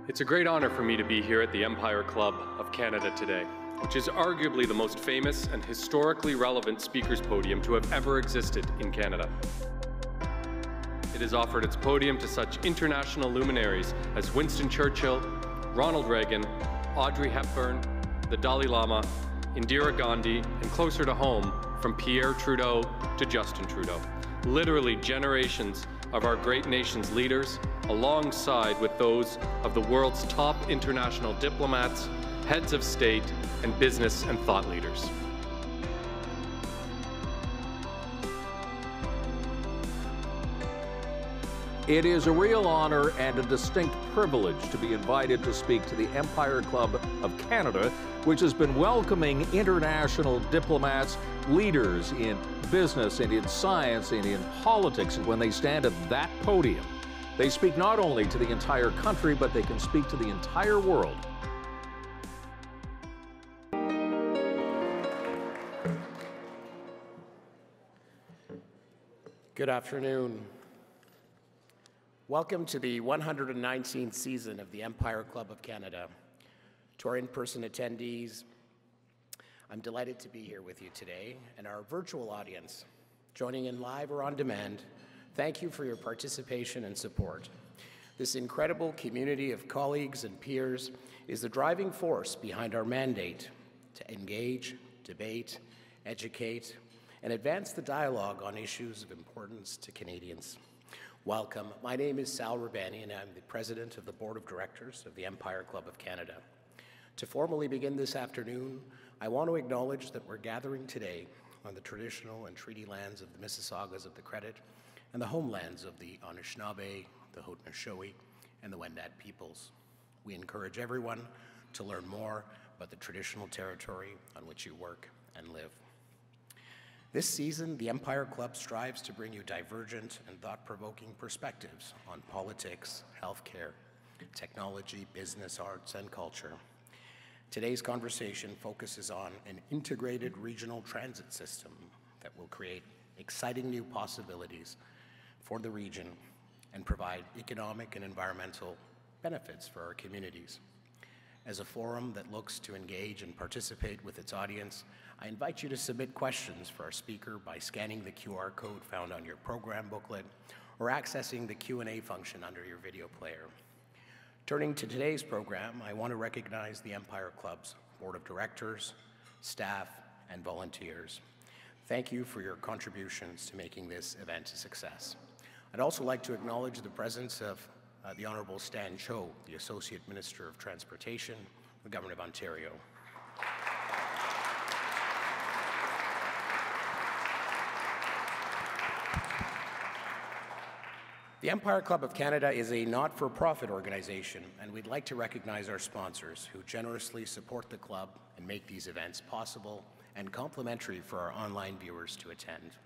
It's a great honor for me to be here at the Empire Club of Canada today, which is arguably the most famous and historically relevant speakers podium to have ever existed in Canada. It has offered its podium to such international luminaries as Winston Churchill, Ronald Reagan, Audrey Hepburn, the Dalai Lama, Indira Gandhi, and closer to home, from Pierre Trudeau to Justin Trudeau. Literally generations of our great nation's leaders, alongside with those of the world's top international diplomats, heads of state, and business and thought leaders. It is a real honor and a distinct privilege to be invited to speak to the Empire Club of Canada, which has been welcoming international diplomats, leaders in business and in science and in politics. When they stand at that podium, they speak not only to the entire country, but they can speak to the entire world. Good afternoon. Welcome to the 119th season of the Empire Club of Canada. To our in-person attendees, I'm delighted to be here with you today, and our virtual audience, joining in live or on demand, thank you for your participation and support. This incredible community of colleagues and peers is the driving force behind our mandate to engage, debate, educate, and advance the dialogue on issues of importance to Canadians. Welcome. My name is Sal Rabani, and I'm the President of the Board of Directors of the Empire Club of Canada. To formally begin this afternoon, I want to acknowledge that we're gathering today on the traditional and treaty lands of the Mississaugas of the Credit and the homelands of the Anishinaabe, the Haudenosaunee, and the Wendat peoples. We encourage everyone to learn more about the traditional territory on which you work and live. This season, the Empire Club strives to bring you divergent and thought-provoking perspectives on politics, healthcare, technology, business, arts, and culture. Today's conversation focuses on an integrated regional transit system that will create exciting new possibilities for the region and provide economic and environmental benefits for our communities. As a forum that looks to engage and participate with its audience, I invite you to submit questions for our speaker by scanning the QR code found on your program booklet or accessing the Q&A function under your video player. Turning to today's program, I want to recognize the Empire Club's Board of Directors, staff, and volunteers. Thank you for your contributions to making this event a success. I'd also like to acknowledge the presence of the Honourable Stan Cho, the Associate Minister of Transportation, the Government of Ontario. The Empire Club of Canada is a not-for-profit organization, and we'd like to recognize our sponsors who generously support the club and make these events possible and complimentary for our online viewers to attend.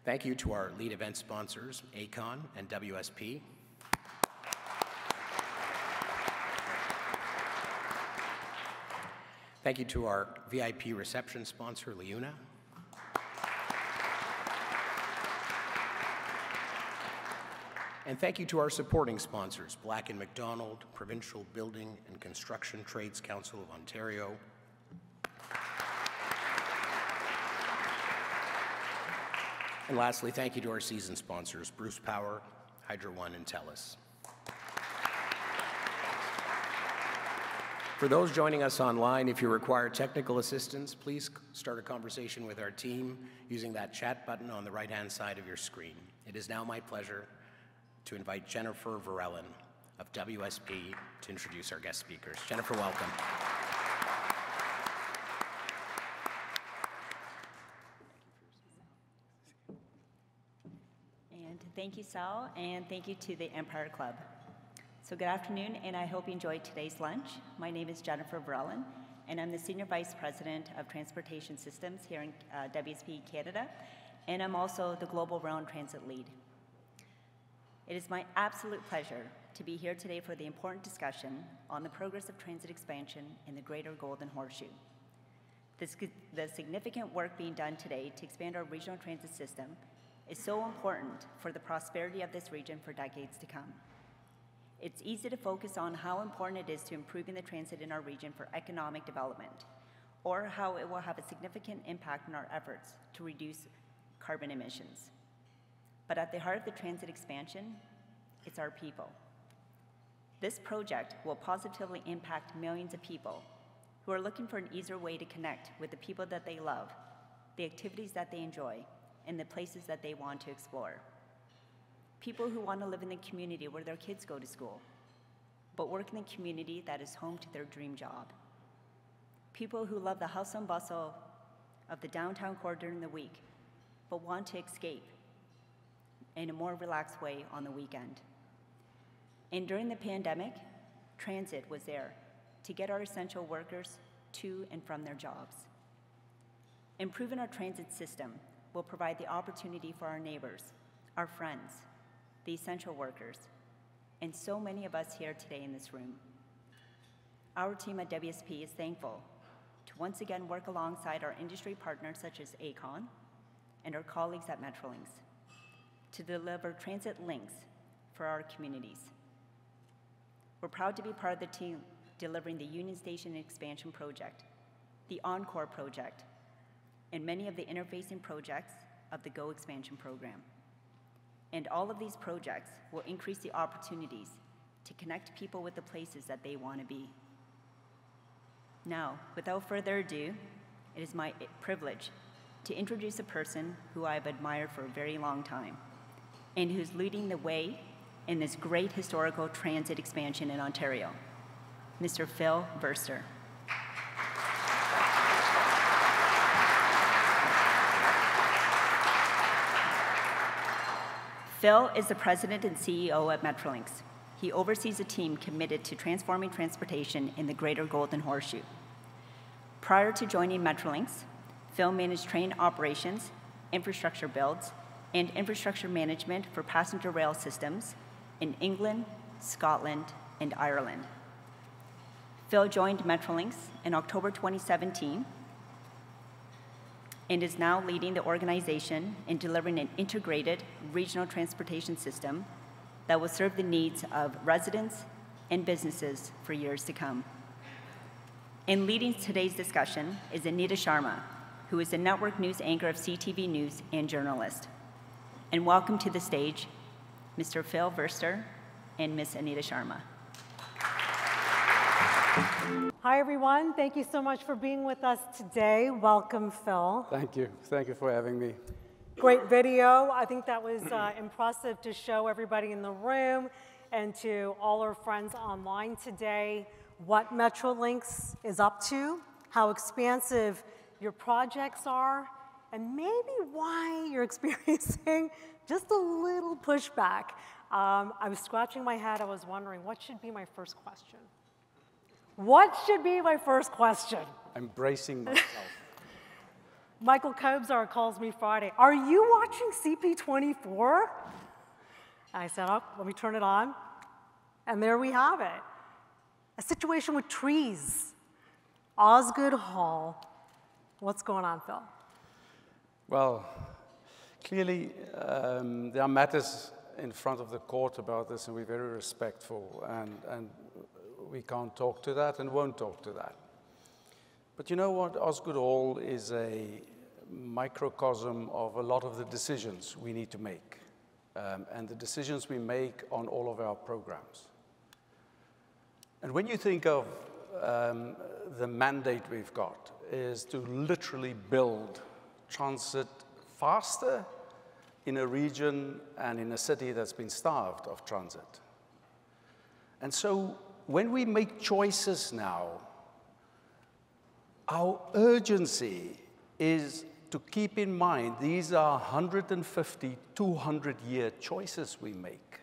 Thank you to our lead event sponsors, ACON and WSP. Thank you to our VIP reception sponsor, Liuna. And thank you to our supporting sponsors, Black & McDonald, Provincial Building and Construction Trades Council of Ontario, and lastly, thank you to our season sponsors, Bruce Power, Hydro One, and TELUS. For those joining us online, if you require technical assistance, please start a conversation with our team using that chat button on the right-hand side of your screen. It is now my pleasure to invite Jennifer Verellen of WSP to introduce our guest speakers. Jennifer, welcome. And thank you, Sal, and thank you to the Empire Club. So good afternoon, and I hope you enjoyed today's lunch. My name is Jennifer Verellen, and I'm the Senior Vice President of Transportation Systems here in WSP Canada, and I'm also the Global Rail and Transit Lead. It is my absolute pleasure to be here today for the important discussion on the progress of transit expansion in the Greater Golden Horseshoe. The significant work being done today to expand our regional transit system is so important for the prosperity of this region for decades to come. It's easy to focus on how important it is to improving the transit in our region for economic development, or how it will have a significant impact on our efforts to reduce carbon emissions. But at the heart of the transit expansion, it's our people. This project will positively impact millions of people who are looking for an easier way to connect with the people that they love, the activities that they enjoy, and the places that they want to explore. People who want to live in the community where their kids go to school, but work in the community that is home to their dream job. People who love the hustle and bustle of the downtown core during the week, but want to escape in a more relaxed way on the weekend. And during the pandemic, transit was there to get our essential workers to and from their jobs. Improving our transit system will provide the opportunity for our neighbors, our friends, the essential workers, and so many of us here today in this room. Our team at WSP is thankful to once again work alongside our industry partners such as ACON and our colleagues at Metrolinx to deliver transit links for our communities. We're proud to be part of the team delivering the Union Station Expansion Project, the Encore Project, and many of the interfacing projects of the GO Expansion Program. And all of these projects will increase the opportunities to connect people with the places that they want to be. Now, without further ado, it is my privilege to introduce a person who I've admired for a very long time and who's leading the way in this great historical transit expansion in Ontario, Mr. Phil Verster. Phil is the president and CEO at Metrolinx. He oversees a team committed to transforming transportation in the Greater Golden Horseshoe. Prior to joining Metrolinx, Phil managed train operations, infrastructure builds, and infrastructure management for passenger rail systems in England, Scotland, and Ireland. Phil joined Metrolinx in October 2017 and is now leading the organization in delivering an integrated regional transportation system that will serve the needs of residents and businesses for years to come. And leading today's discussion is Anita Sharma, who is the network news anchor of CTV News and journalist. And welcome to the stage, Mr. Phil Verster and Ms. Anita Sharma. Hi, everyone. Thank you so much for being with us today. Welcome, Phil. Thank you. Thank you for having me. Great video. I think that was impressive to show everybody in the room and to all our friends online today what Metrolinx is up to, how expansive your projects are, and maybe why you're experiencing just a little pushback. I was scratching my head. I was wondering, what should be my first question? What should be my first question? I'm bracing myself. Michael Kobzar calls me Friday. Are you watching CP24? I said, oh, let me turn it on. And there we have it. A situation with trees. Osgoode Hall. What's going on, Phil? Well, clearly there are matters in front of the court about this, and we're very respectful, and we can't talk to that and won't talk to that. But you know what? Osgoode Hall is a microcosm of a lot of the decisions we need to make, and the decisions we make on all of our programs. And when you think of the mandate we've got is to literally build transit faster in a region and in a city that's been starved of transit. And so when we make choices now, our urgency is to keep in mind these are 150, 200-year choices we make.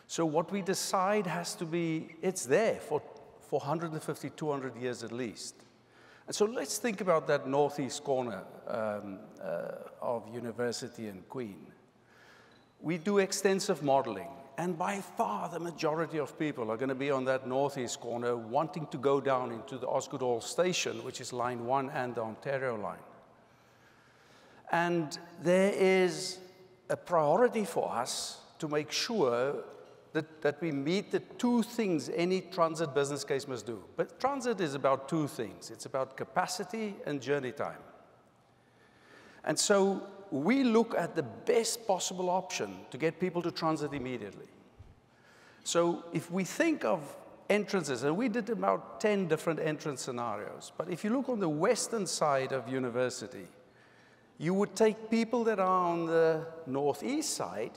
So what we decide has to be, it's there for 150, 200 years at least. And so let's think about that northeast corner of University and Queen. We do extensive modeling, and by far the majority of people are going to be on that northeast corner wanting to go down into the Osgoode Hall station, which is line 1 and the Ontario line. And there is a priority for us to make sure that we meet the two things any transit business case must do. But transit is about two things. It's about capacity and journey time. And so we look at the best possible option to get people to transit immediately. So if we think of entrances, and we did about 10 different entrance scenarios, but if you look on the western side of university, you would take people that are on the northeast side,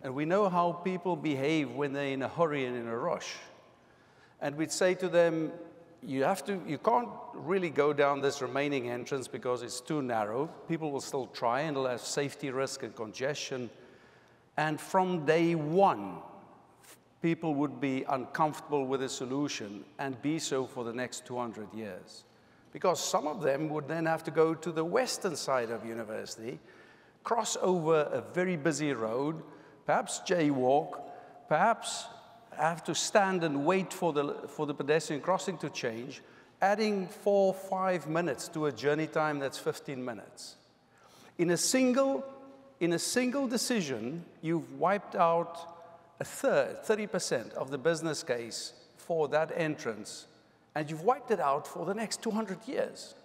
and we know how people behave when they're in a hurry and in a rush. And we'd say to them, you can't really go down this remaining entrance because it's too narrow. People will still try, and they'll have safety risk and congestion. And from day one, people would be uncomfortable with the solution and be so for the next 200 years. Because some of them would then have to go to the western side of university, cross over a very busy road, perhaps jaywalk, perhaps have to stand and wait for the pedestrian crossing to change, adding 4 or 5 minutes to a journey time that's 15 minutes. In a single decision, you've wiped out a third, 30% of the business case for that entrance, and you've wiped it out for the next 200 years.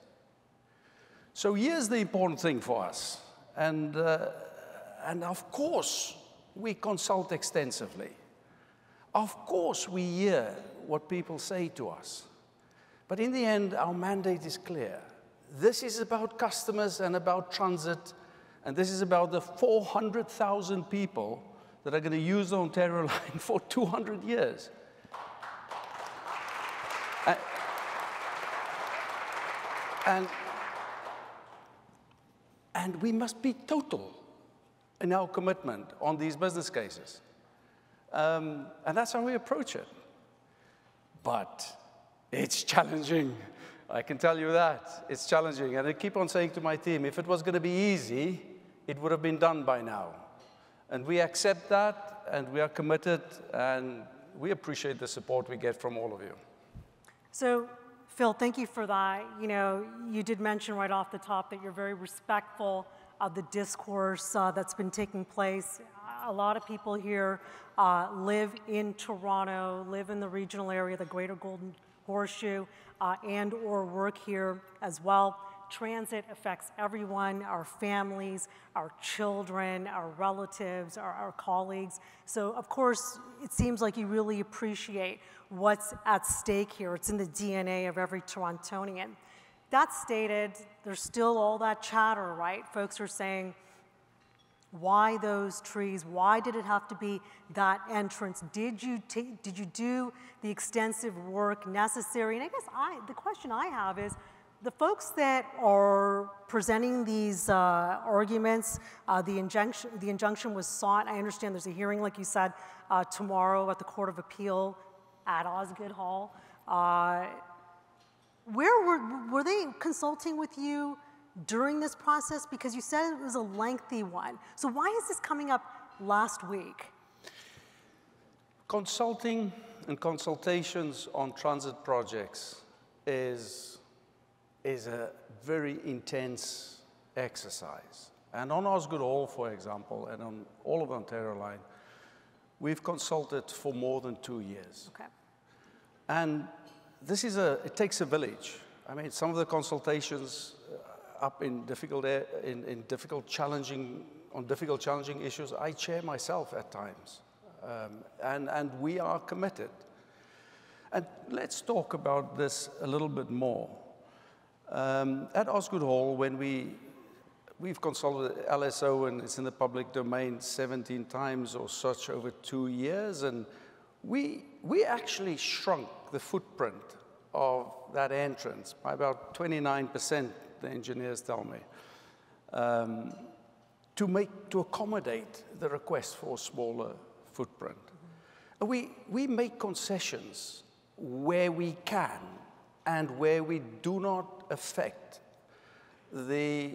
So here's the important thing for us. And of course, we consult extensively. Of course, we hear what people say to us. But in the end, our mandate is clear. This is about customers and about transit, and this is about the 400,000 people that are going to use the Ontario line for 200 years. And we must be total in our commitment on these business cases. And that's how we approach it. But it's challenging. I can tell you that. It's challenging. And I keep on saying to my team, if it was going to be easy, it would have been done by now. And we accept that, and we are committed, and we appreciate the support we get from all of you. So, Phil, thank you for that. You know, you did mention right off the top that you're very respectful of the discourse that's been taking place. A lot of people here live in Toronto, live in the regional area, the Greater Golden Horseshoe, and or work here as well. Transit affects everyone, our families, our children, our relatives, our colleagues. So, of course, it seems like you really appreciate what's at stake here. It's in the DNA of every Torontonian. That stated, there's still all that chatter, right? Folks are saying, why those trees? Why did it have to be that entrance? Did you do the extensive work necessary? And I guess the question I have is, the folks that are presenting these arguments, the injunction was sought. I understand there's a hearing, like you said, tomorrow at the Court of Appeal at Osgoode Hall. Were they consulting with you during this process? Because you said it was a lengthy one. So why is this coming up last week? Consulting and consultations on transit projects is a very intense exercise. And on Osgoode Hall, for example, and on all of the Ontario line, we've consulted for more than 2 years. Okay. And it takes a village. I mean, some of the consultations up in difficult, challenging issues, I chair myself at times. And we are committed. And let's talk about this a little bit more. At Osgoode Hall, when we've consulted LSO, and it's in the public domain 17 times or such over 2 years, and we actually shrunk the footprint of that entrance by about 29%, the engineers tell me, to accommodate the request for a smaller footprint. And we make concessions where we can and where we do not affect the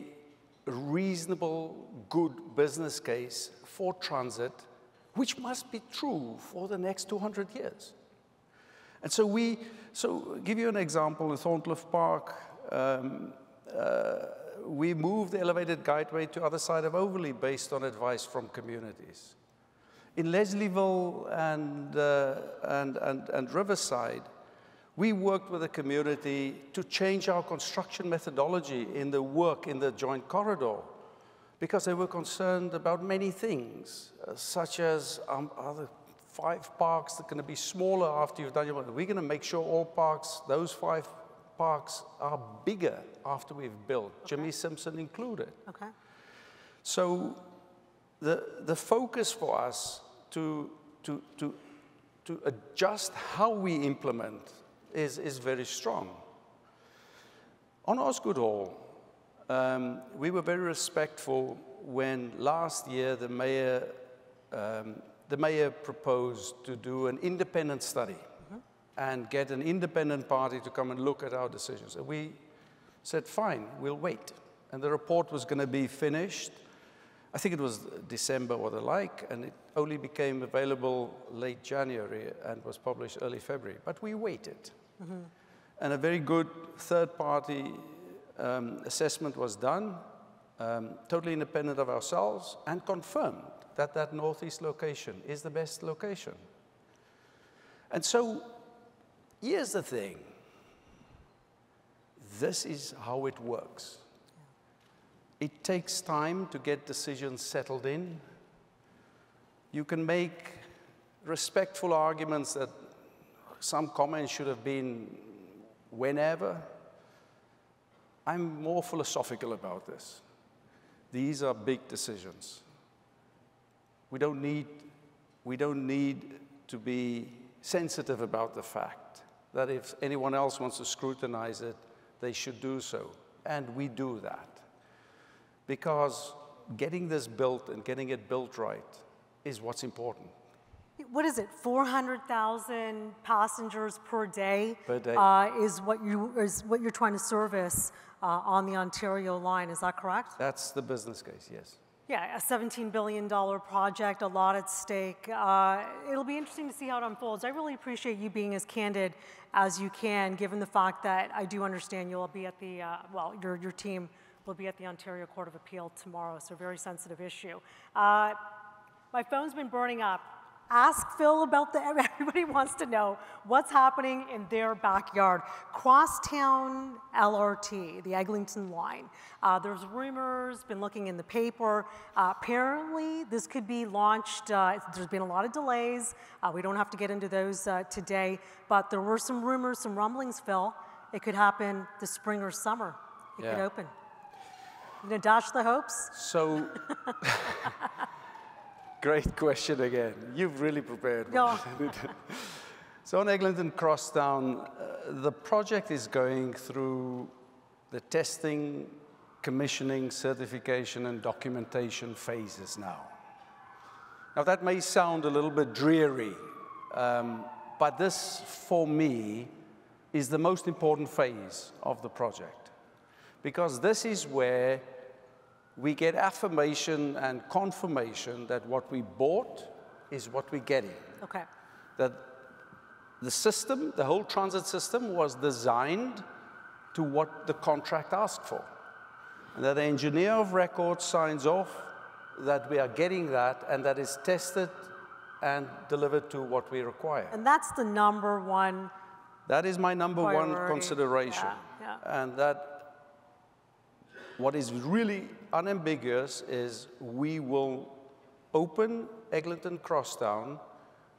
reasonable, good business case for transit, which must be true for the next 200 years. And so give you an example, in Thorncliffe Park, we moved the elevated guideway to the other side of Overley based on advice from communities. in Leslieville and Riverside, we worked with the community to change our construction methodology in the work in the joint corridor, because they were concerned about many things, such as are the 5 parks that are going to be smaller after you've done your work? We're going to make sure all parks, those 5 parks, are bigger after we've built, okay. Jimmy Simpson included. Okay. So the focus for us to adjust how we implement is very strong. On Osgood Hall, we were very respectful when last year the mayor proposed to do an independent study and get an independent party to come and look at our decisions. And we said, fine, we'll wait. And the report was going to be finished, I think it was December or the like, and it only became available late January and was published early February. But we waited. And a very good third-party assessment was done, totally independent of ourselves, and confirmed that that northeast location is the best location. And so here's the thing. This is how it works. It takes time to get decisions settled in. You can make respectful arguments that some comments should have been whenever. I'm more philosophical about this. These are big decisions. We don't need to be sensitive about the fact that if anyone else wants to scrutinize it, they should do so. And we do that. Because getting this built and getting it built right is what's important. What is it, 400,000 passengers per day? Per day. Is what you're trying to service on the Ontario line, is that correct? That's the business case, yes. Yeah, a $17 billion project, a lot at stake. It'll be interesting to see how it unfolds. I really appreciate you being as candid as you can, given the fact that I do understand you'll be at the, your team will be at the Ontario Court of Appeal tomorrow, so very sensitive issue. My phone's been burning up. Ask Phil about everybody wants to know what's happening in their backyard. Crosstown LRT, the Eglinton line. There's rumors, been looking in the paper. Apparently, this could be launched. There's been a lot of delays. We don't have to get into those today, but there were some rumors, some rumblings, Phil. It could happen this spring or summer. It could open. You gonna dash the hopes? So, great question again. You've really prepared. No. So on Eglinton Crosstown, the project is going through the testing, commissioning, certification, and documentation phases now. Now that may sound a little bit dreary, but this, for me, is the most important phase of the project. Because this is where we get affirmation and confirmation that what we bought is what we're getting. Okay. That the system, the whole transit system, was designed to what the contract asked for. And that the engineer of record signs off that we are getting that, and that is tested and delivered to what we require. And that's the number one. That is my number priority. one consideration. And that what is really unambiguous is we will open Eglinton Crosstown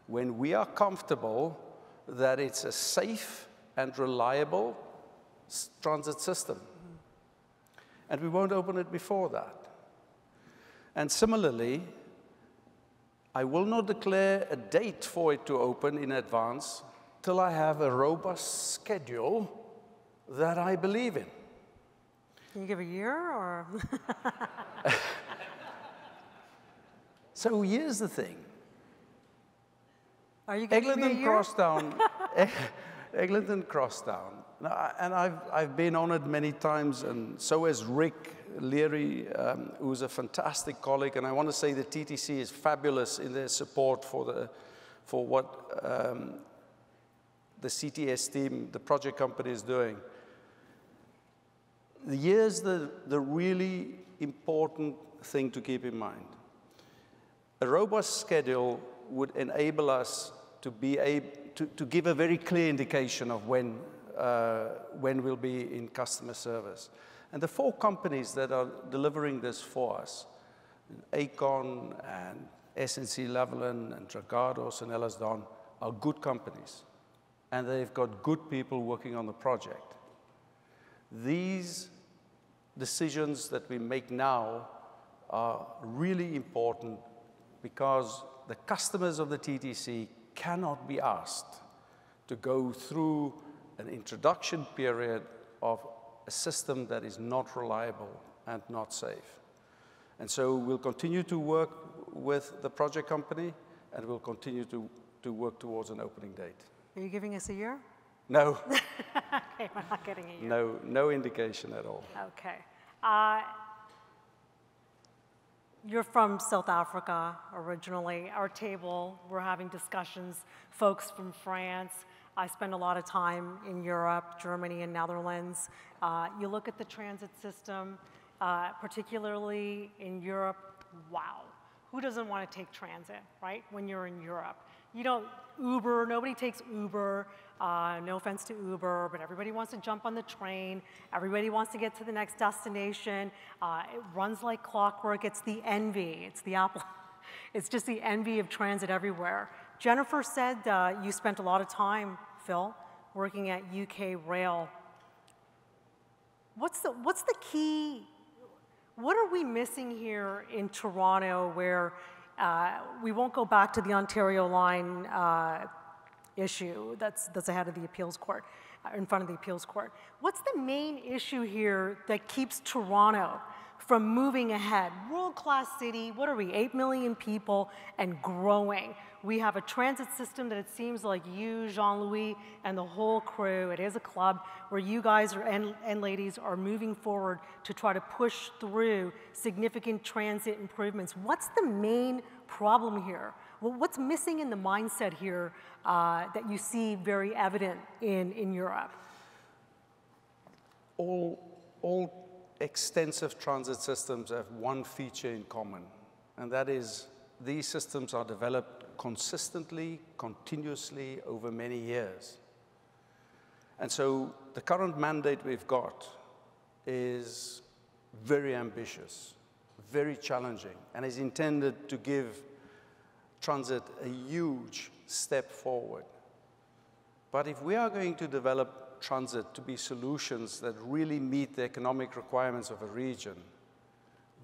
when we are comfortable that it's a safe and reliable transit system. And we won't open it before that. And similarly, I will not declare a date for it to open in advance till I have a robust schedule that I believe in. Can you give a year, or? So here's the thing. Are you giving me a year? Eglinton Crosstown. And I've been on it many times, and so has Rick Leary, who's a fantastic colleague. And I want to say the TTC is fabulous in their support for what the CTS team, the project company, is doing. Here's the really important thing to keep in mind. A robust schedule would enable us to be able to give a very clear indication of when we'll be in customer service. And the 4 companies that are delivering this for us, Aecon and SNC-Lavalin and Dragados and Ellisdon, are good companies. And they've got good people working on the project. These decisions that we make now are really important because the customers of the TTC cannot be asked to go through an introduction period of a system that is not reliable and not safe. And so we'll continue to work with the project company, and we'll continue to work towards an opening date. Are you giving us a year? No. Okay, we're not getting a year. No indication at all. Okay. You're from South Africa originally. Our table, we're having discussions, folks from France. I spend a lot of time in Europe, Germany, and Netherlands. You look at the transit system, particularly in Europe, wow. Who doesn't want to take transit, right, when you're in Europe? You don't Uber, nobody takes Uber. No offense to Uber, but everybody wants to jump on the train. Everybody wants to get to the next destination. It runs like clockwork. It's the envy. It's the Apple. It's just the envy of transit everywhere. Jennifer said you spent a lot of time, Phil, working at UK Rail. What's the key? What are we missing here in Toronto where we won't go back to the Ontario line issue that's ahead of the appeals court, in front of the appeals court. What's the main issue here that keeps Toronto from moving ahead? World-class city, what are we, 8 million people and growing. We have a transit system that it seems like you, Jean-Louis, and the whole crew, it is a club where you guys and ladies are moving forward to try to push through significant transit improvements. What's the main problem here? Well, what's missing in the mindset here that you see very evident in Europe? All extensive transit systems have one feature in common, and that is these systems are developed consistently, continuously over many years. And so the current mandate we've got is very ambitious, very challenging, and is intended to give transit a huge step forward. But if we are going to develop transit to be solutions that really meet the economic requirements of a region,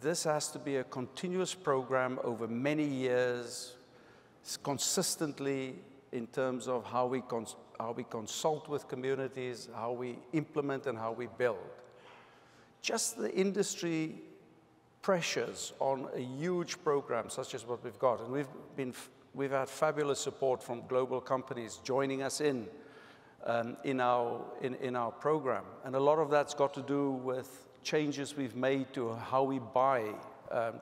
this has to be a continuous program over many years, consistently in terms of how we consult with communities, how we implement and how we build. Just the industry pressures on a huge program such as what we've got, and we've had fabulous support from global companies joining us in our program, and a lot of that's got to do with changes we've made to how we buy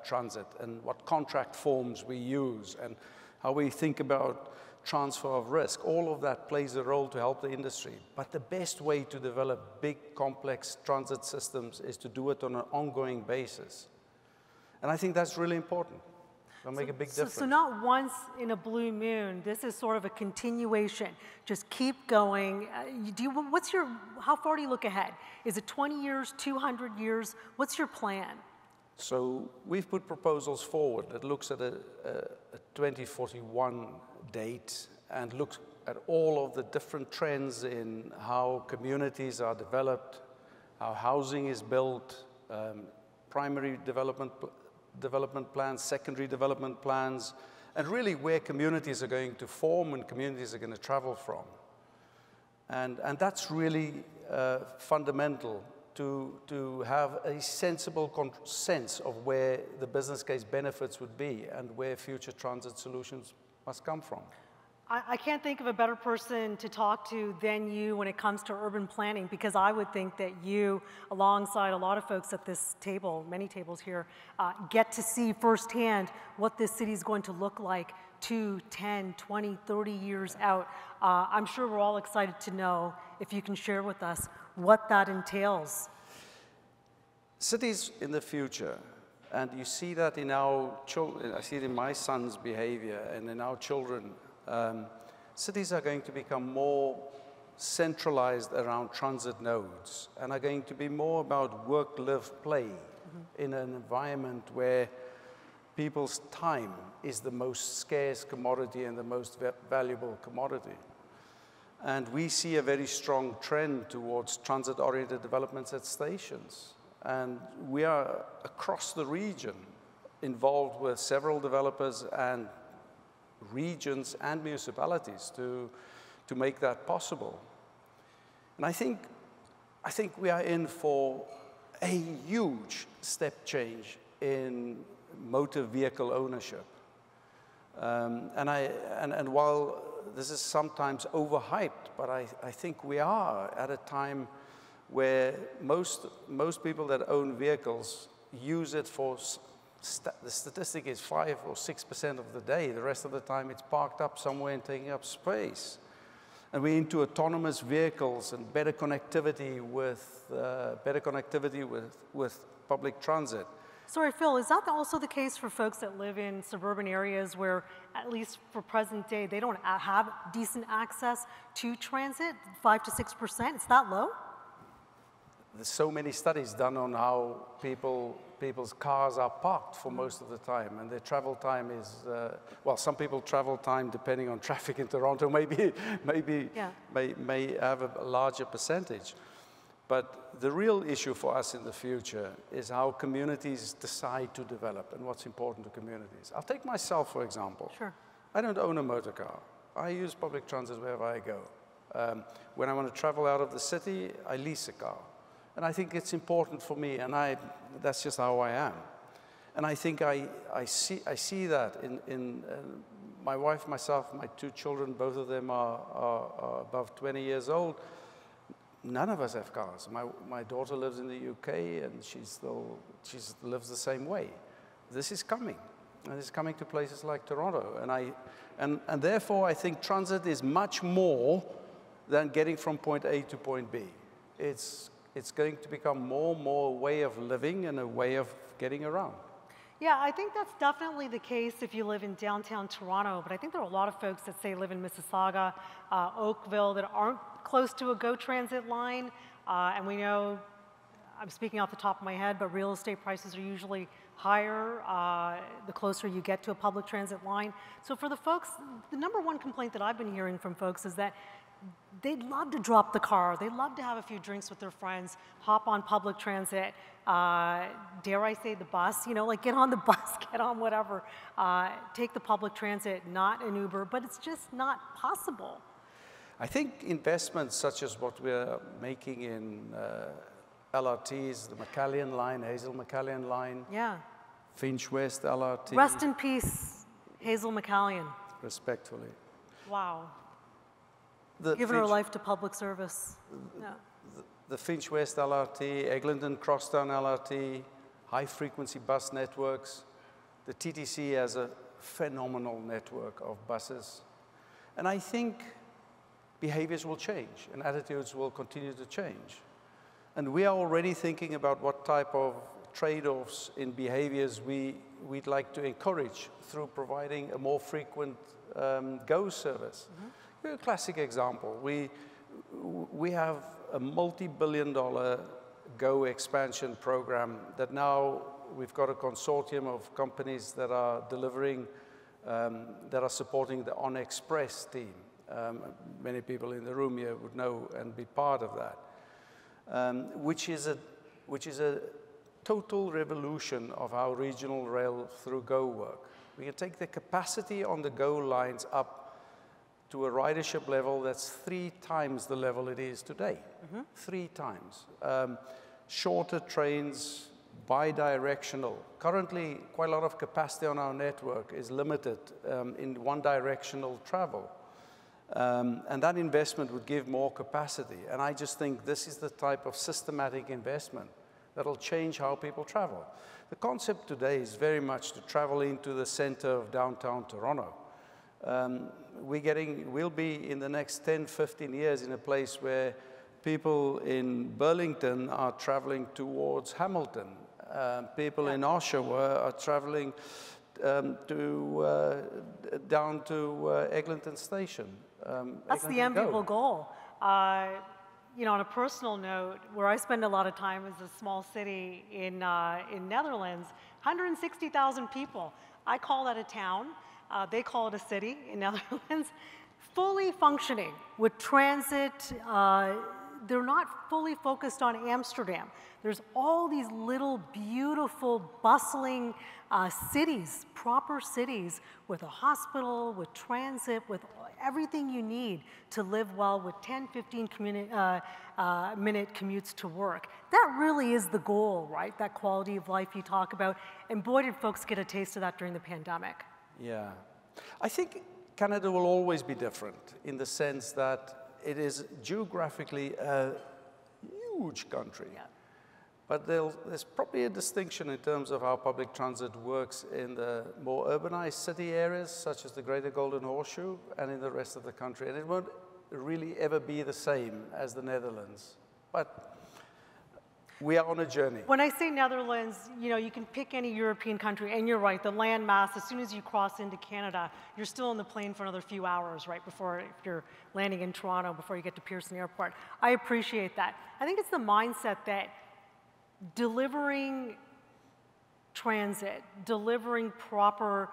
transit and what contract forms we use and how we think about transfer of risk. All of that plays a role to help the industry. But the best way to develop big, complex transit systems is to do it on an ongoing basis. And I think that's really important. It'll make a big difference. So not once in a blue moon, this is sort of a continuation. Just keep going. How far do you look ahead? Is it 20 years, 200 years? What's your plan? So we've put proposals forward that looks at a 2041 date and looks at all of the different trends in how communities are developed, how housing is built, primary development plans, secondary development plans, and really where communities are going to form and communities are going to travel from. And that's really fundamental to have a sensible sense of where the business case benefits would be and where future transit solutions must come from. I can't think of a better person to talk to than you when it comes to urban planning, because I would think that you, alongside a lot of folks at this table, many tables here, get to see firsthand what this city is going to look like 2, 10, 20, 30 years out. I'm sure we're all excited to know if you can share with us what that entails. Cities in the future And you see that in our children, I see it in my son's behavior and in our children. Cities are going to become more centralized around transit nodes and are going to be more about work, live, play in an environment where people's time is the most scarce commodity and the most valuable commodity. And we see a very strong trend towards transit-oriented developments at stations. And we are, across the region, involved with several developers and regions and municipalities to make that possible. And I think we are in for a huge step change in motor vehicle ownership. And while this is sometimes overhyped, but I think we are at a time where most people that own vehicles use it for, the statistic is 5 or 6% of the day. The rest of the time it's parked up somewhere and taking up space. And we're into autonomous vehicles and better connectivity with public transit. Sorry, Phil, is that also the case for folks that live in suburban areas where, at least for present day, they don't have decent access to transit, 5 to 6%? It's that low? There's so many studies done on how people's cars are parked for most of the time, and their travel time is, well, some people travel time, depending on traffic in Toronto, may have a larger percentage. But the real issue for us in the future is how communities decide to develop and what's important to communities. I'll take myself, for example. Sure. I don't own a motor car. I use public transit wherever I go. When I want to travel out of the city, I lease a car. And I think it's important for me, and that's just how I am. And I think I see that in my wife, myself, my 2 children, both of them are above 20 years old. None of us have cars. My daughter lives in the UK, and she lives the same way. This is coming, and it's coming to places like Toronto. And therefore, I think transit is much more than getting from point A to point B. It's going to become more and more a way of living and a way of getting around. Yeah, I think that's definitely the case if you live in downtown Toronto, but I think there are a lot of folks that say live in Mississauga, Oakville, that aren't close to a GO Transit line, and we know, I'm speaking off the top of my head, but real estate prices are usually higher the closer you get to a public transit line. So for the folks, the #1 complaint that I've been hearing from folks is that they'd love to drop the car. They'd love to have a few drinks with their friends, hop on public transit, dare I say the bus, like get on the bus, get on whatever, take the public transit, not an Uber, but it's just not possible. I think investments such as what we're making in LRTs, the McCallion line, Hazel McCallion line, yeah, Finch West LRT. Rest in peace, Hazel McCallion. Respectfully. Wow. Given her life to public service. Yeah. The Finch West LRT, Eglinton Crosstown LRT, high-frequency bus networks. The TTC has a phenomenal network of buses. And I think behaviors will change and attitudes will continue to change. And we are already thinking about what type of trade-offs in behaviors we'd like to encourage through providing a more frequent GO service. A classic example, we have a multi-billion-dollar GO expansion program that now we've got a consortium of companies that are delivering, that are supporting the Express team. Many people in the room here would know and be part of that, which is a total revolution of how regional rail through GO work. We can take the capacity on the GO lines up to a ridership level that's 3 times the level it is today. 3 times. Shorter trains, bi-directional. Currently, quite a lot of capacity on our network is limited in one-directional travel. And that investment would give more capacity. And I just think this is the type of systematic investment that'll change how people travel. The concept today is very much to travel into the center of downtown Toronto. We'll be in the next 10, 15 years in a place where people in Burlington are traveling towards Hamilton People in Oshawa are traveling down to Eglinton Station. That's the enviable goal. You know, on a personal note, where I spend a lot of time is a small city in Netherlands, 160,000 people. I call that a town. They call it a city in Netherlands. Fully functioning with transit. They're not fully focused on Amsterdam. There's all these little beautiful, bustling cities, proper cities, with a hospital, with transit, with everything you need to live well with 10, 15 minute commutes to work. That really is the goal, right? That quality of life you talk about. And boy, did folks get a taste of that during the pandemic. Yeah. I think Canada will always be different in the sense that it is geographically a huge country. Yeah. But there's probably a distinction in terms of how public transit works in the more urbanized city areas, such as the Greater Golden Horseshoe, and in the rest of the country. And it won't really ever be the same as the Netherlands. But we are on a journey. When I say Netherlands, you know, you can pick any European country, and you're right, the land mass, as soon as you cross into Canada, you're still on the plane for another few hours, right, before if you're landing in Toronto, before you get to Pearson Airport. I appreciate that. I think it's the mindset that delivering transit, delivering proper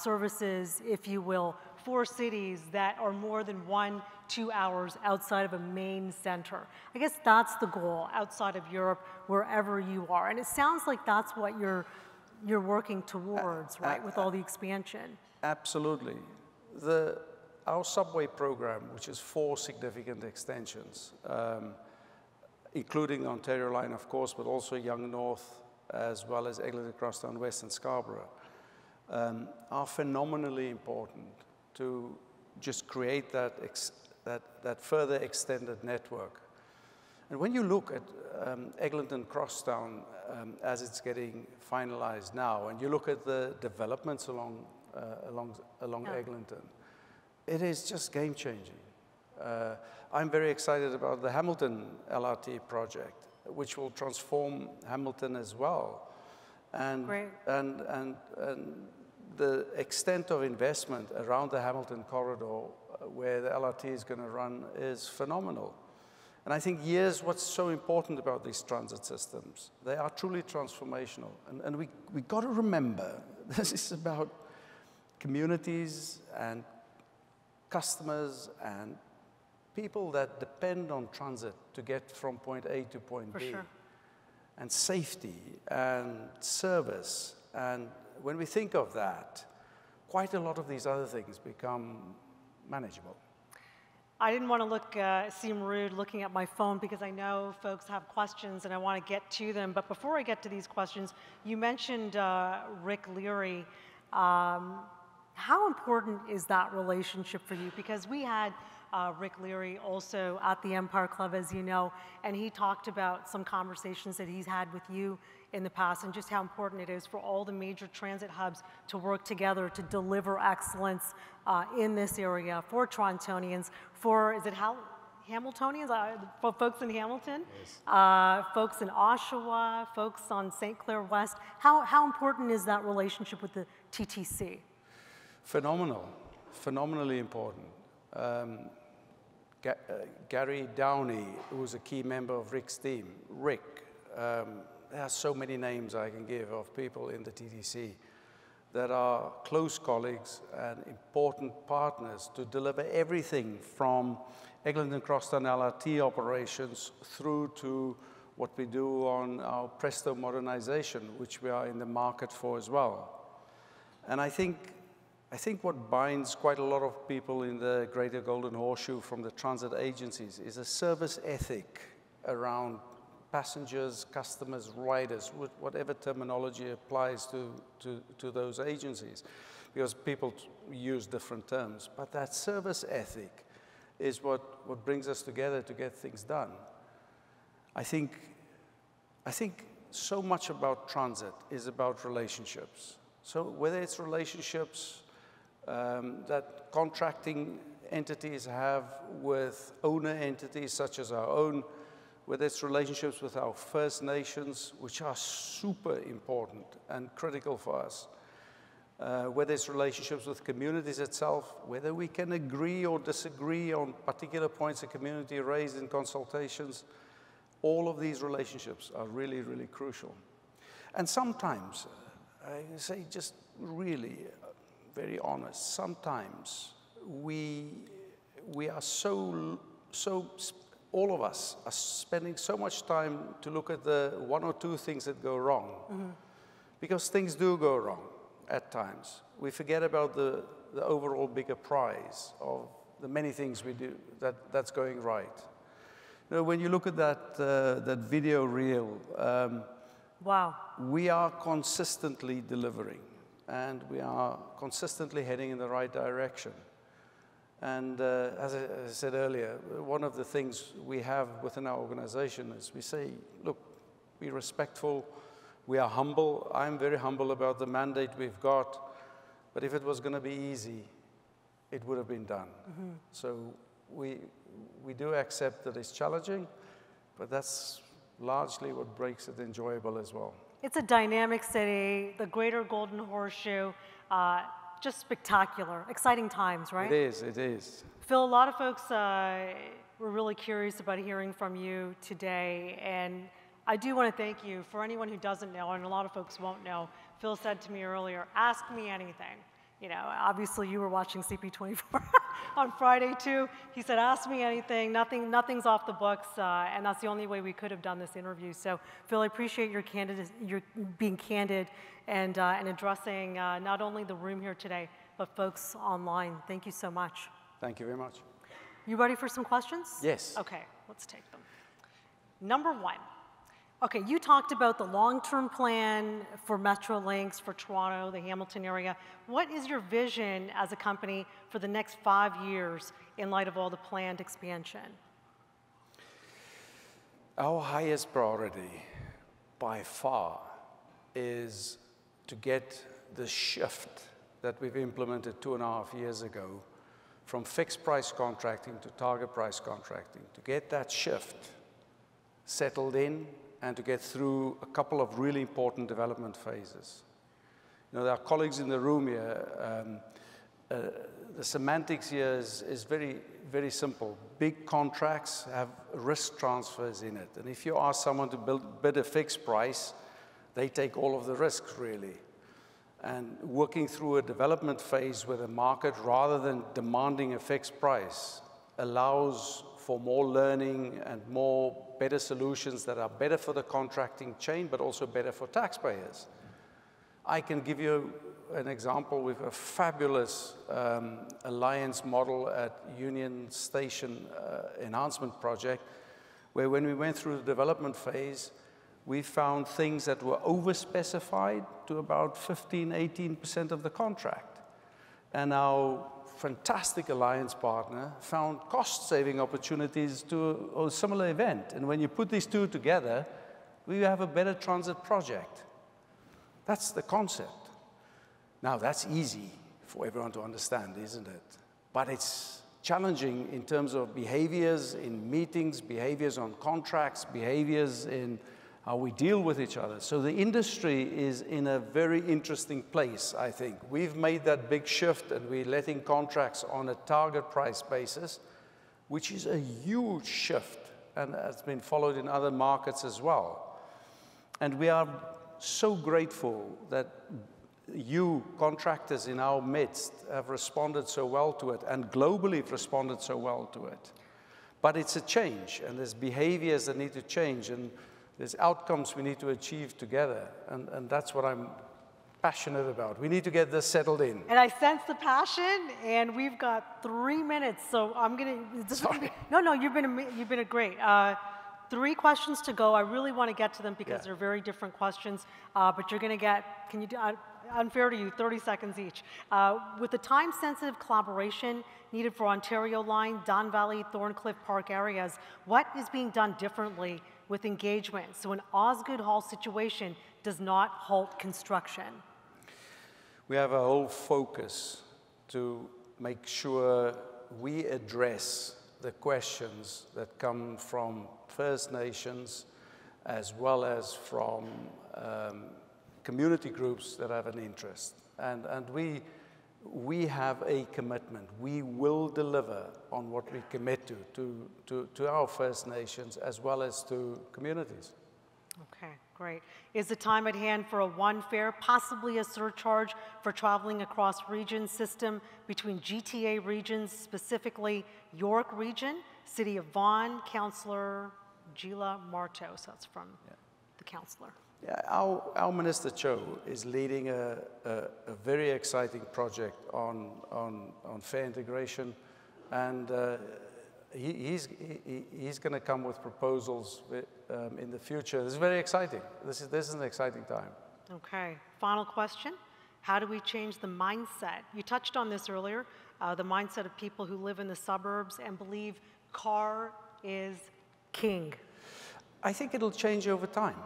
services, if you will, for cities that are more than 1-2 hours outside of a main center. I guess that's the goal outside of Europe, wherever you are. And it sounds like that's what you're working towards, right, with all the expansion. Absolutely. Our subway program, which is 4 significant extensions, including the Ontario line, of course, but also Yonge North, as well as Eglinton Crosstown West and Scarborough, are phenomenally important to just create that further extended network. And when you look at Eglinton Crosstown as it's getting finalized now, and you look at the developments along Eglinton, it is just game-changing. I'm very excited about the Hamilton LRT project, which will transform Hamilton as well. And the extent of investment around the Hamilton corridor where the LRT is going to run is phenomenal. And I think what's so important about these transit systems, they are truly transformational. And we got to remember, this is about communities and customers and people that depend on transit to get from point A to point B. Sure. And safety and service. And when we think of that, quite a lot of these other things become manageable. I didn't want to seem rude looking at my phone because I know folks have questions and I want to get to them. But before I get to these questions, you mentioned Rick Leary. How important is that relationship for you? Because we had Rick Leary also at the Empire Club, as you know, and he talked about some conversations that he's had with you in the past and just how important it is for all the major transit hubs to work together to deliver excellence in this area for Torontonians, Hamiltonians, for folks in Hamilton, yes. Folks in Oshawa, folks on St. Clair West. How important is that relationship with the TTC? Phenomenally important. Gary Downey, who was a key member of Rick's team. Rick, there are so many names I can give of people in the TTC that are close colleagues and important partners to deliver everything from Eglinton Crosstown LRT operations through to what we do on our Presto modernization, which we are in the market for as well. And I think what binds quite a lot of people in the Greater Golden Horseshoe from the transit agencies is a service ethic around passengers, customers, riders, whatever terminology applies to those agencies, because people use different terms. But that service ethic is what brings us together to get things done. I think so much about transit is about relationships. So whether it's relationships that contracting entities have with owner entities such as our own, whether it's relationships with our First Nations, which are super important and critical for us, whether it's relationships with communities itself, whether we can agree or disagree on particular points the community raised in consultations, all of these relationships are really, really crucial. And sometimes, I say just really very honest, sometimes we are all of us are spending so much time to look at the one or two things that go wrong. Mm-hmm. Because things do go wrong at times. We forget about the overall bigger prize of the many things we do that's going right. You know, when you look at that video reel, wow. We are consistently delivering, and we are consistently heading in the right direction. And as I said earlier, one of the things we have within our organization is we say, look, be respectful, we are humble. I'm very humble about the mandate we've got, but if it was going to be easy, it would have been done. Mm-hmm. So we do accept that it's challenging, but that's largely what makes it enjoyable as well. It's a dynamic city, the Greater Golden Horseshoe, just spectacular, exciting times, right? It is, it is. Phil, a lot of folks were really curious about hearing from you today, and I do want to thank you. For anyone who doesn't know, and a lot of folks won't know, Phil said to me earlier, ask me anything. You know, obviously you were watching CP24 on Friday too. He said, ask me anything, nothing's off the books, and that's the only way we could have done this interview. So Phil, I appreciate your being candid and addressing not only the room here today, but folks online. Thank you so much. Thank you very much. You ready for some questions? Yes. Okay, let's take them. Number one. Okay, you talked about the long-term plan for Metrolinx, for Toronto, the Hamilton area. What is your vision as a company for the next 5 years in light of all the planned expansion? Our highest priority, by far, is to get the shift that we've implemented 2.5 years ago from fixed price contracting to target price contracting, to get that shift settled in, and to get through a couple of really important development phases. You know, there are colleagues in the room here. The semantics here is very, very simple. Big contracts have risk transfers in it. And if you ask someone to bid a fixed price, they take all of the risks, really. And working through a development phase with a market, rather than demanding a fixed price, allows for more learning and better solutions that are better for the contracting chain, but also better for taxpayers. I can give you an example with a fabulous alliance model at Union Station enhancement project, where when we went through the development phase, we found things that were overspecified to about 15–18% of the contract. And our fantastic alliance partner found cost-saving opportunities to a similar event. And when you put these two together, we have a better transit project. That's the concept. Now, that's easy for everyone to understand, isn't it? But it's challenging in terms of behaviors in meetings, behaviors on contracts, behaviors in how we deal with each other. So the industry is in a very interesting place, I think. We've made that big shift, and we're letting contracts on a target price basis, which is a huge shift, and has been followed in other markets as well. And we are so grateful that you, contractors in our midst, have responded so well to it, and globally have responded so well to it. But it's a change, and there's behaviors that need to change, and there's outcomes we need to achieve together, and that's what I'm passionate about. We need to get this settled in. And I sense the passion, and we've got 3 minutes, so I'm gonna. Sorry. No, you've been a great. 3 questions to go. I really want to get to them because they're very different questions, but you're gonna get. Can you do? Unfair to you, 30 seconds each. With the time-sensitive collaboration needed for Ontario Line, Don Valley, Thorncliffe Park areas, what is being done differently with engagement so an Osgoode Hall situation does not halt construction? We have a whole focus to make sure we address the questions that come from First Nations, as well as from community groups that have an interest. And we have a commitment. We will deliver on what we commit to our First Nations as well as to communities. Okay, great. Is the time at hand for a one fare, possibly a surcharge for traveling across region system between GTA regions, specifically York region, City of Vaughan, Councillor Gila Martos, that's from the councillor. Yeah, our Minister Cho is leading a very exciting project on fare integration, and he's going to come with proposals in the future. This is very exciting. This is an exciting time. Okay, final question. How do we change the mindset? You touched on this earlier, the mindset of people who live in the suburbs and believe car is king. I think it'll change over time.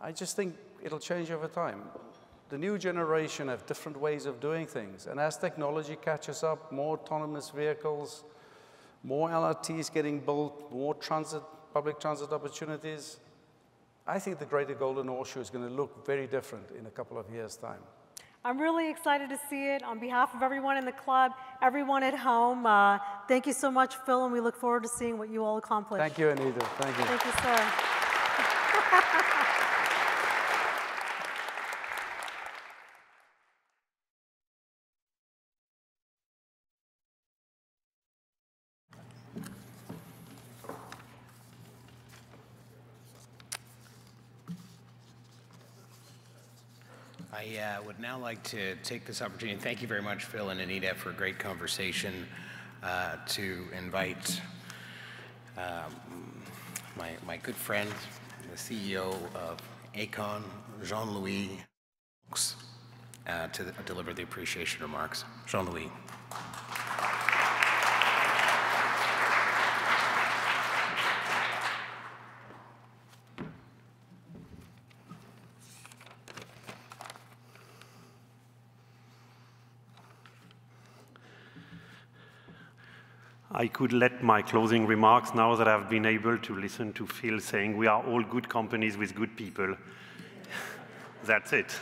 I just think it'll change over time. The new generation have different ways of doing things, and as technology catches up, more autonomous vehicles, more LRTs getting built, more public transit opportunities, I think the Greater Golden Horseshoe is going to look very different in a couple of years' time. I'm really excited to see it. On behalf of everyone in the club, everyone at home, thank you so much, Phil, and we look forward to seeing what you all accomplish. Thank you, Anita. Thank you. Thank you, sir. I would now like to take this opportunity, and thank you very much, Phil and Anita, for a great conversation, to invite my good friend, the CEO of Aecon, Jean-Louis, to deliver the appreciation remarks. Jean-Louis. I could let my closing remarks now that I've been able to listen to Phil saying we are all good companies with good people. That's it.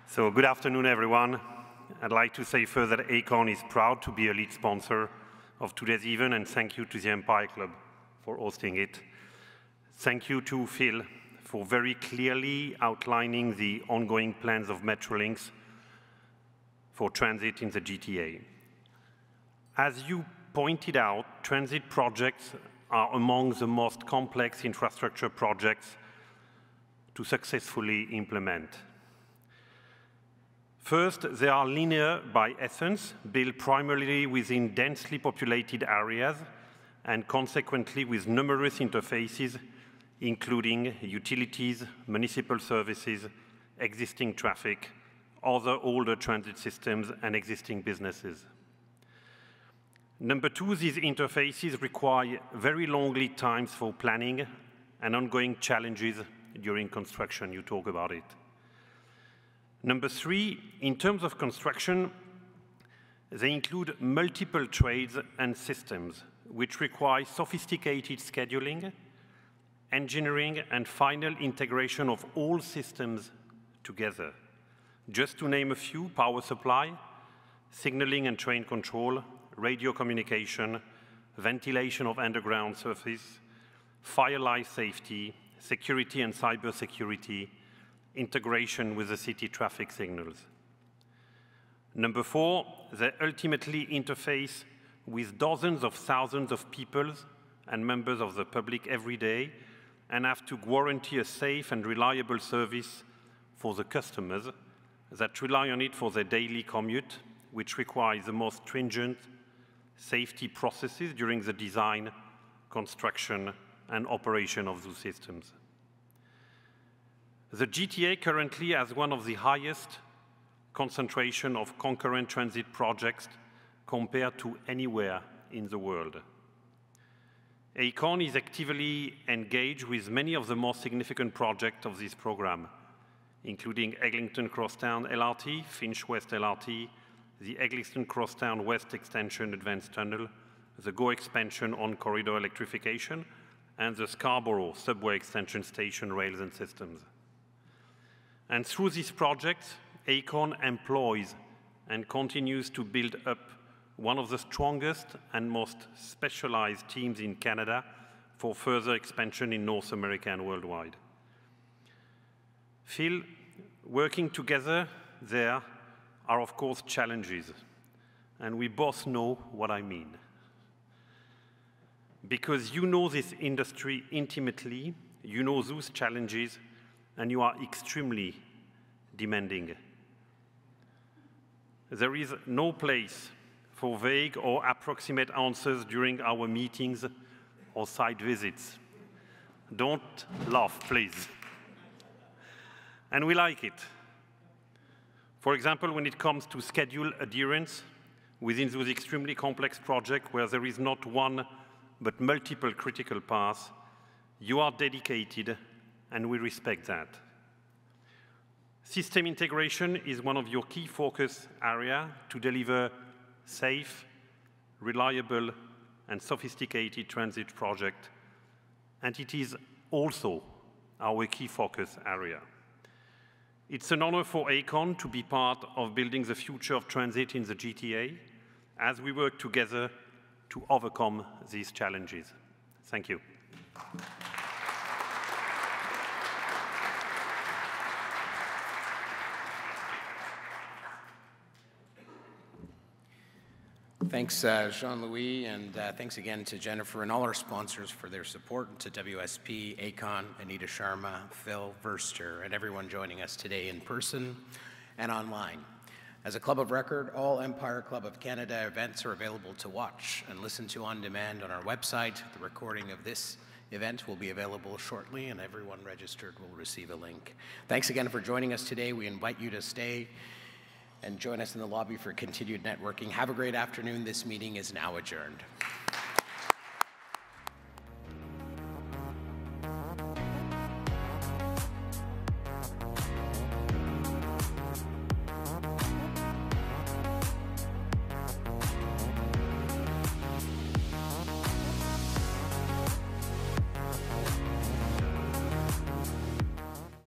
So good afternoon, everyone. I'd like to say first that Aecon is proud to be a lead sponsor of today's event, and thank you to the Empire Club for hosting it. Thank you to Phil for very clearly outlining the ongoing plans of Metrolinx for transit in the GTA. As you pointed out, transit projects are among the most complex infrastructure projects to successfully implement. First, they are linear by essence, built primarily within densely populated areas and consequently with numerous interfaces, including utilities, municipal services, existing traffic, other older transit systems, and existing businesses. Number two, these interfaces require very long lead times for planning and ongoing challenges during construction. You talk about it. Number three, in terms of construction, they include multiple trades and systems, which require sophisticated scheduling, engineering, and final integration of all systems together. Just to name a few: power supply, signaling and train control, radio communication, ventilation of underground surface, fire life safety, security and cyber security, integration with the city traffic signals. Number four, they ultimately interface with dozens of thousands of people and members of the public every day and have to guarantee a safe and reliable service for the customers that rely on it for their daily commute, which requires the most stringent safety processes during the design, construction, and operation of those systems. The GTA currently has one of the highest concentration of concurrent transit projects compared to anywhere in the world. Aecon is actively engaged with many of the most significant projects of this program, including Eglinton Crosstown LRT, Finch West LRT, the Eglinton Crosstown West Extension Advanced Tunnel, the GO expansion on-corridor electrification, and the Scarborough subway extension station rails and systems. And through these projects, Aecon employs and continues to build up one of the strongest and most specialized teams in Canada for further expansion in North America and worldwide. Phil, working together there are of course challenges, and we both know what I mean. Because you know this industry intimately, you know those challenges, and you are extremely demanding. There is no place for vague or approximate answers during our meetings or site visits. Don't laugh, please. And we like it. For example, when it comes to schedule adherence within those extremely complex projects where there is not one but multiple critical paths, you are dedicated, and we respect that. System integration is one of your key focus areas to deliver safe, reliable, and sophisticated transit project, and it is also our key focus area. It's an honor for Aecon to be part of building the future of transit in the GTA as we work together to overcome these challenges. Thank you. Thanks, Jean-Louis, and thanks again to Jennifer and all our sponsors for their support, and to WSP, Aecon, Anita Sharma, Phil Verster, and everyone joining us today in person and online. As a club of record, all Empire Club of Canada events are available to watch and listen to on demand on our website. The recording of this event will be available shortly, and everyone registered will receive a link. Thanks again for joining us today. We invite you to stay and join us in the lobby for continued networking. Have a great afternoon. This meeting is now adjourned.